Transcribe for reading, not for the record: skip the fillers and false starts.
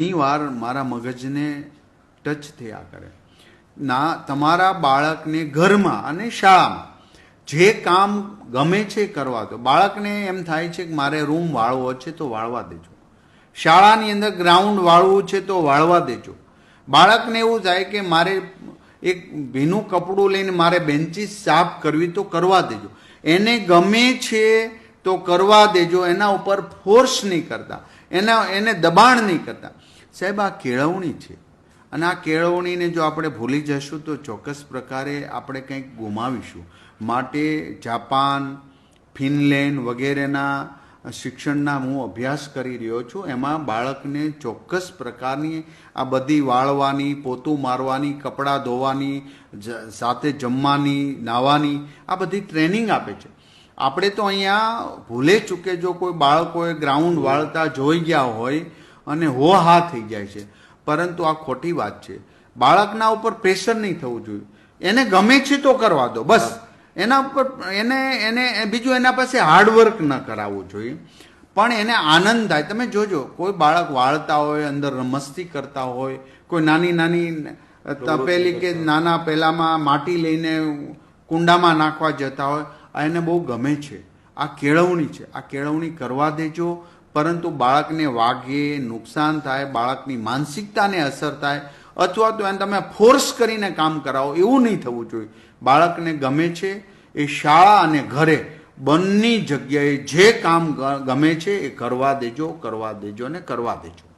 ઘણી વાર મારા મગજને ટચ થયા કરે ના તમારા બાળકને ઘરમાં અને શાળામાં જે કામ ગમે છે કરવા દો. બાળકને એમ થાય છે કે મારે રૂમ વાળવો છે તો વાળવા દેજો, શાળાની અંદર ગ્રાઉન્ડ વાળવું છે તો વાળવા દેજો. બાળકને એવું થાય કે મારે એક ભીનું કપડું લઈને મારે બેન્ચીસ સાફ કરવી તો કરવા દેજો. એને ગમે છે તો કરવા દેજો, એના ઉપર ફોર્સ નહીં કરતા, એને દબાણ નહીં કરતા. સાહેબ, આ કેળવણી છે અને આ કેળવણીને જો આપણે ભૂલી જશું તો ચોક્કસ પ્રકારે આપણે કંઈક ગુમાવીશું. માટે જાપાન, ફિનલેન્ડ વગેરેના શિક્ષણના હું અભ્યાસ કરી રહ્યો છું. એમાં બાળકને ચોક્કસ પ્રકારની આ બધી વાળવાની, પોતું મારવાની, કપડાં ધોવાની, સાથે જમવાની, નાહવાની આ બધી ટ્રેનિંગ આપે છે. આપણે તો અહીંયા ભૂલે ચૂકે જો કોઈ બાળકોએ ગ્રાઉન્ડ વાળતા જોઈ ગયા હોય અને હો હા થઈ જાય છે, પરંતુ આ ખોટી વાત છે. બાળકના ઉપર પ્રેશર નહીં થવું જોઈએ. એને ગમે છે તો કરવા દો, બસ. એના ઉપર એને બીજું એના પાસે હાર્ડવર્ક ન કરાવવું જોઈએ, પણ એને આનંદ થાય. તમે જોજો, કોઈ બાળક વાળતા હોય, અંદર મસ્તી કરતા હોય, કોઈ નાની નાની તપેલી કે નાના પેલામાં માટી લઈને કુંડામાં નાખવા જતા હોય, આ એને બહુ ગમે છે. આ કેળવણી છે, આ કેળવણી કરવા દેજો. પરંતુ બાળકને વાગે, નુકસાન થાય, બાળકની માનસિકતાને અસર થાય, અથવા તો એને તમે ફોર્સ કરીને કામ કરાવો, એવું નહીં થવું જોઈએ. બાળકને ગમે છે એ શાળા અને ઘરે બંને જગ્યાએ જે કામ ગમે છે એ કરવા દેજો અને કરવા દેજો.